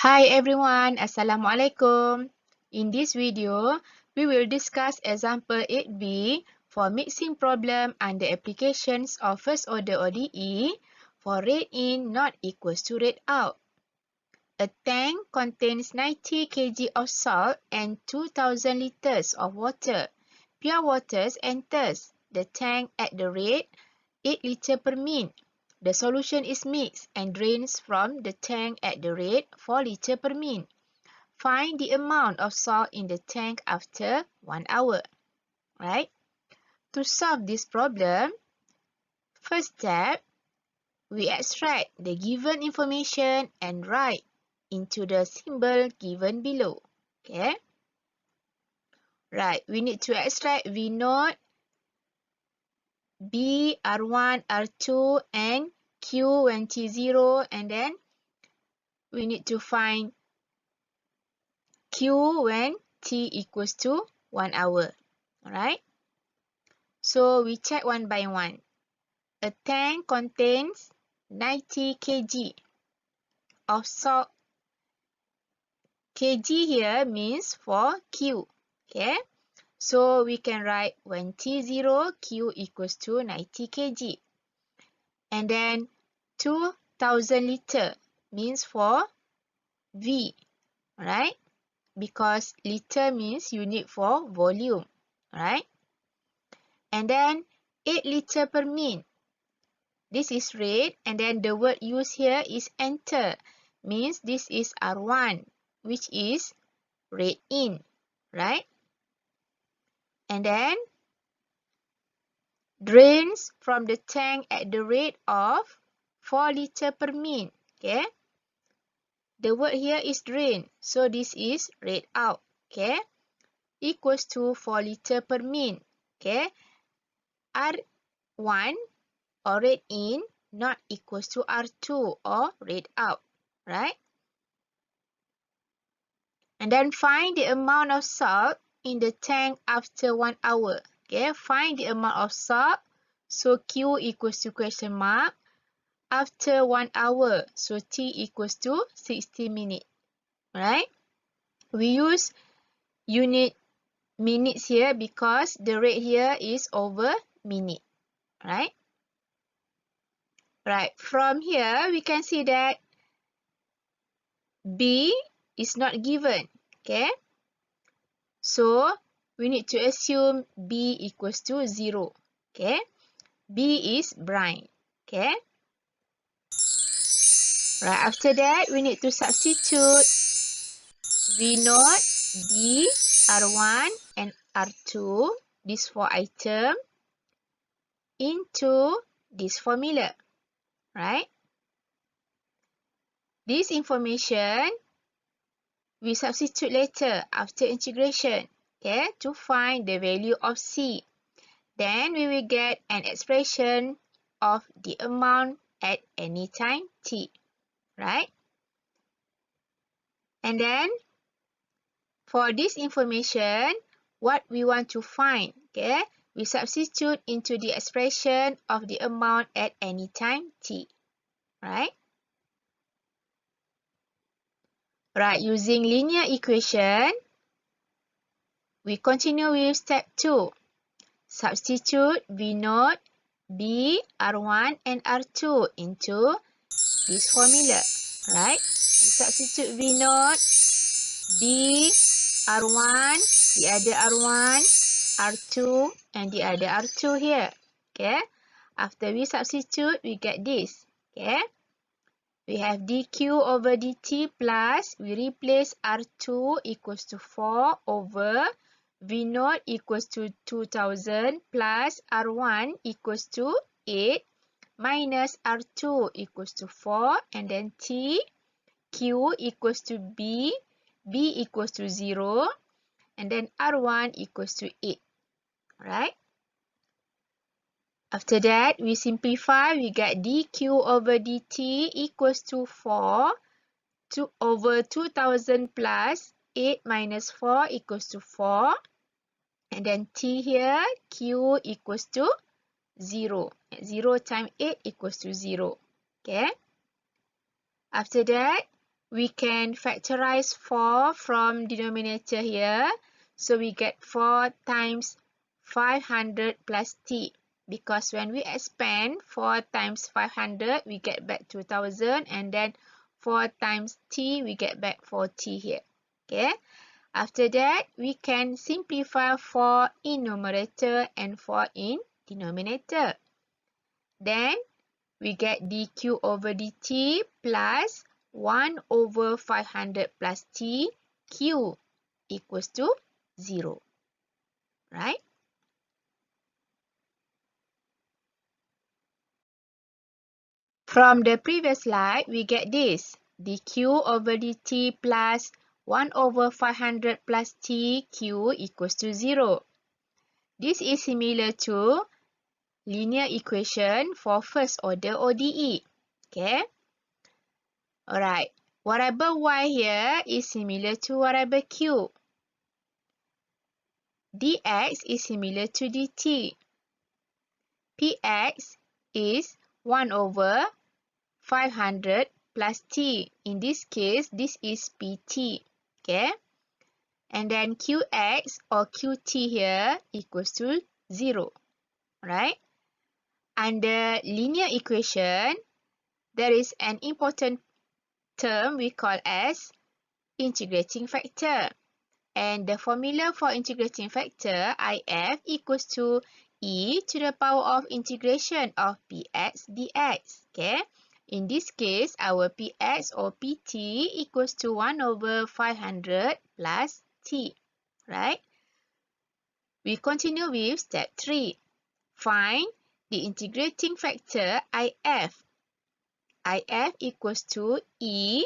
Hi everyone, Assalamualaikum. In this video, we will discuss example 8b for mixing problem under applications of first order ODE for rate in not equals to rate out. A tank contains 90 kg of salt and 2000 liters of water. Pure water enters the tank at the rate 8 liters per minute. The solution is mixed and drains from the tank at the rate 4 liters per minute. Find the amount of salt in the tank after 1 hour. Right? To solve this problem, first step, we extract the given information and write into the symbol given below. Okay? Right, we need to extract V naught, B, R1, R2, and Q when T0, and then we need to find Q when T equals to 1 hour. Alright? So we check one by one. A tank contains 90 kg of salt. Kg here means for Q. Okay? So we can write when T0, Q equals to 90 kg. And then 2000 liter means for V. Alright? Because liter means unit for volume. Alright? And then 8 liter per minute. This is rate, and then the word used here is enter. Means this is R1, which is rate in. Right? And then drains from the tank at the rate of 4 liter per minute. Okay? The word here is drain. So this is rate out. Okay? Equals to 4 liter per minute. Okay? R1 or rate in not equals to R2 or rate out. Right? And then find the amount of salt in the tank after 1 hour. Okay? Find the amount of salt. So Q equals to question mark. After 1 hour. So T equals to 60 minutes. Right? We use unit minutes here because the rate here is over minute. Right? Right. From here, we can see that B is not given. Okay? So, we need to assume B equals to 0. Okay? B is brine. Okay? Right. After that, we need to substitute V naught, B, R1, and R2, these 4 items, into this formula. Right? This information we substitute later after integration, okay, to find the value of C. Then we will get an expression of the amount at any time T. Right? And then for this information, what we want to find, okay, we substitute into the expression of the amount at any time T. Right? Right, using linear equation, we continue with step 2. Substitute V naught, B, R1, and R2 into this formula. Right? We substitute V naught, B, R1, the other R1, R2, and the other R2 here. Okay? After we substitute, we get this. Okay? We have dq over dt plus, we replace R2 equals to 4 over V naught equals to 2000 plus R1 equals to 8 minus R2 equals to 4, and then T, Q equals to B, B equals to 0, and then R1 equals to 8. Right? After that, we simplify, we get dq over dt equals to 4 over 2000 plus 8 minus 4 equals to 4. And then T here, Q equals to 0. 0 times 8 equals to 0. Okay. After that, we can factorize 4 from denominator here. So we get 4 times 500 plus t. Because when we expand 4 times 500, we get back 2000. And then 4 times t, we get back 4t here. Okay. After that, we can simplify 4 in numerator and 4 in denominator. Then we get dq over dt plus 1 over 500 plus t, q equals to 0. Right? From the previous slide, we get this. dq over dt plus 1 over 500 plus t, q equals to 0. This is similar to linear equation for first order ODE. Okay? Alright. Variable y here is similar to variable q. dx is similar to dt. Px is 1 over 500 plus t. In this case, this is pt. Okay? And then qx or qt here equals to 0. Right? Under linear equation, there is an important term we call as integrating factor. And the formula for integrating factor, IF, equals to e to the power of integration of px dx. Okay? In this case, our px or pt equals to 1 over 500 plus t. Right? We continue with step 3. Find the integrating factor IF. IF equals to e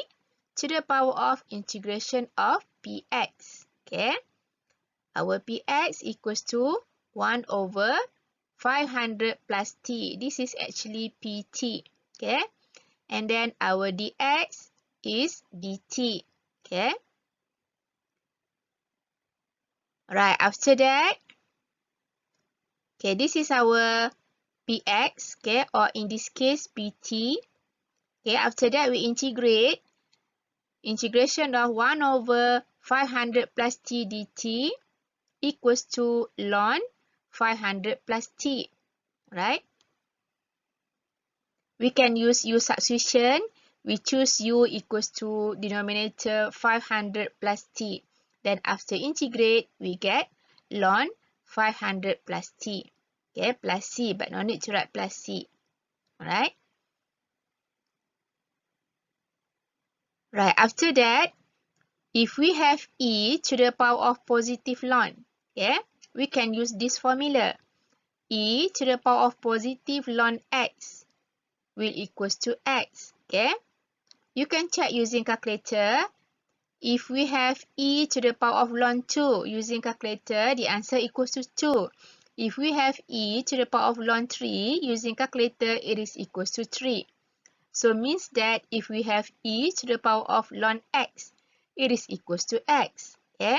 to the power of integration of px. Okay? Our px equals to 1 over 500 plus t. This is actually pt. Okay? And then our dx is dt. Okay? Right, after that, okay, this is our px, okay, or in this case, pt. Okay, after that, we integrate. Integration of 1 over 500 plus t dt equals to ln 500 plus t, right? We can use u substitution. We choose u equals to denominator 500 plus t. Then after integrate, we get ln 500 plus t. Okay, plus c, but no need to write plus c. Alright? Right, after that, if we have e to the power of positive ln, okay, we can use this formula. E to the power of positive ln x will equals to x. Okay, you can check using calculator. If we have e to the power of ln 2 using calculator, the answer equals to 2. If we have e to the power of ln 3 using calculator, it is equals to 3. So means that if we have e to the power of ln x, it is equals to x. Okay?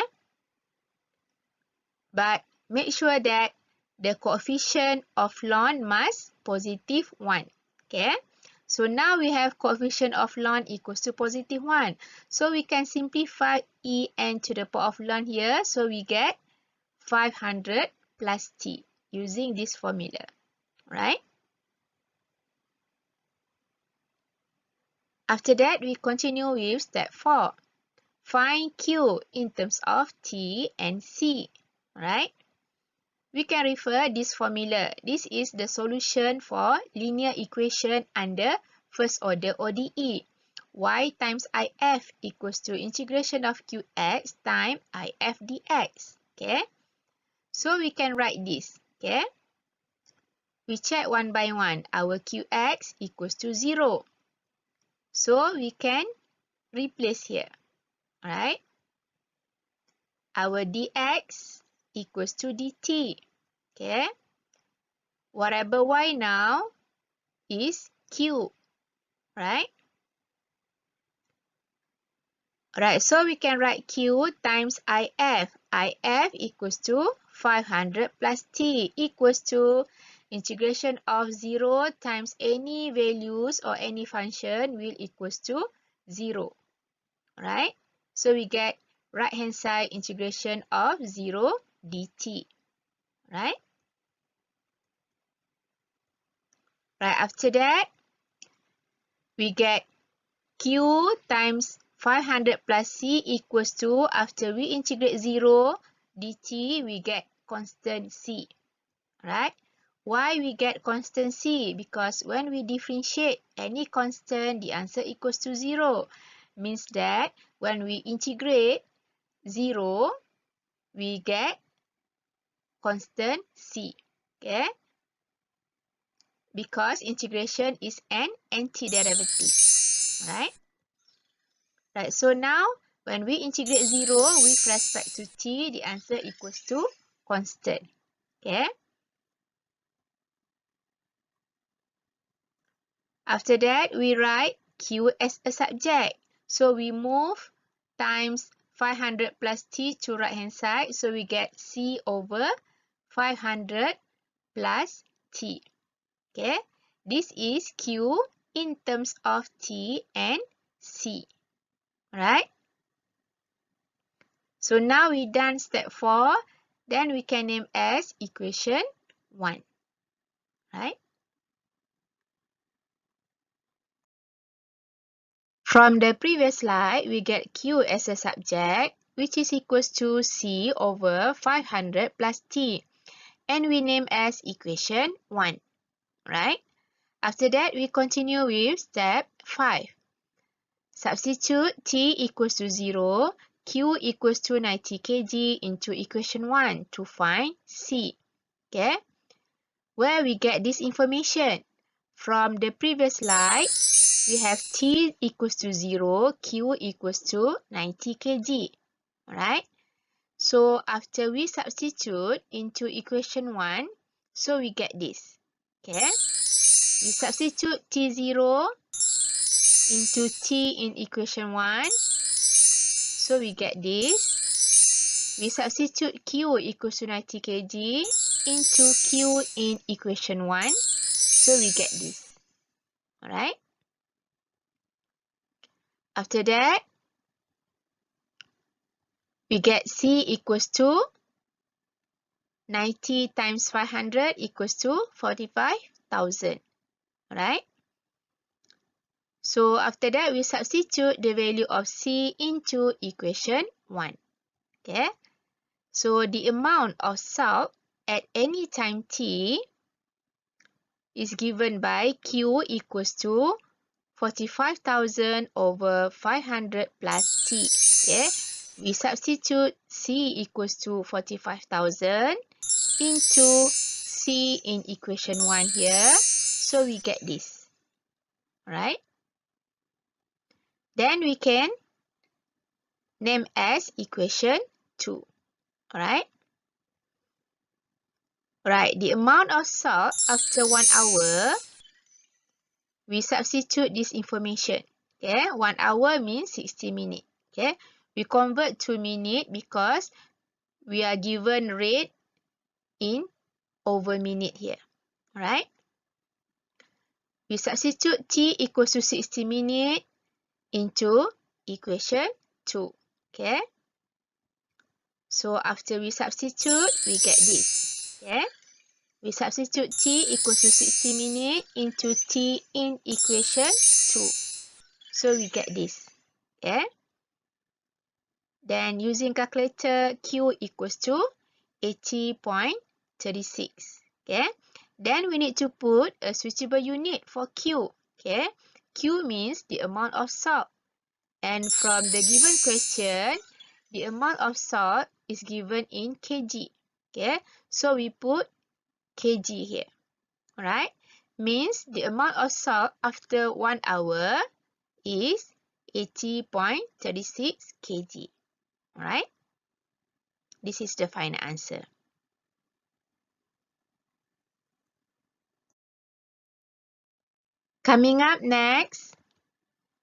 But make sure that the coefficient of ln must positive 1. Okay? So now we have coefficient of ln equals to positive 1. So we can simplify en to the power of ln here. So we get 500 plus t using this formula. Right? After that, we continue with step 4. Find q in terms of t and c. Right? We can refer this formula. This is the solution for linear equation under first order ODE. Y times if equals to integration of qx times if dx. Okay? So we can write this. Okay? We check one by one. Our qx equals to 0. So we can replace here. Alright? Our dx equals to dt. Okay? Variable y now is q. Right? Alright, so we can write q times if. If equals to 500 plus t equals to integration of 0 times any values or any function will equals to 0. Right? So we get right hand side integration of 0 dt. Right? Right after that, we get Q times 500 plus C equals to, after we integrate 0 dt, we get constant C. Right? Why we get constant C? Because when we differentiate any constant, the answer equals to 0. Means that when we integrate 0, we get constant C. Okay? Because integration is an antiderivative. Right? Right. So now, when we integrate 0 with respect to t, the answer equals to constant. Okay? After that, we write Q as a subject. So we move times 500 plus t to right hand side. So we get C over 500 plus t. Okay? This is Q in terms of t and C. Right? So now we done step 4. Then we can name as equation 1. Right? From the previous slide, we get Q as a subject, which is equals to C over 500 plus T. And we name as equation 1. Right? After that, we continue with step 5. Substitute T equals to 0, Q equals to 90 kg into equation 1 to find C. Okay? Where we get this information? From the previous slide, we have T equals to 0, Q equals to 90 kg. Alright? So after we substitute into equation 1, so we get this. Okay? We substitute T0 into T in equation 1. So we get this. We substitute Q equals to 90 kg into Q in equation 1. So we get this. Alright? After that, we get C equals to 90 times 500 equals to 45,000. Alright? So after that, we substitute the value of C into equation 1. Okay? So the amount of salt at any time t is given by Q equals to 45,000 over 500 plus T. Okay? We substitute C equals to 45,000 into C in equation 1 here. So we get this. Alright? Then we can name as equation 2. Alright? Right, the amount of salt after 1 hour, we substitute this information. Okay, 1 hour means 60 minutes. Okay, we convert to minute because we are given rate in over minute here. Alright, we substitute T equals to 60 minutes into equation 2. Okay, so after we substitute, we get this. Okay, we substitute T equals to 60 minutes into T in equation 2. So we get this. Okay. Then using calculator, Q equals to 80.36. Okay. Then we need to put a switchable unit for Q. Okay. Q means the amount of salt. And from the given question, the amount of salt is given in kg. Okay. So we put kg here. Alright. Means the amount of salt after 1 hour is 80.36 kg. Alright. This is the final answer. Coming up next,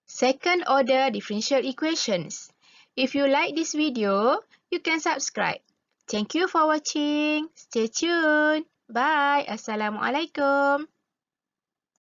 second order differential equations. If you like this video, you can subscribe. Thank you for watching. Stay tuned. Bye. Assalamualaikum.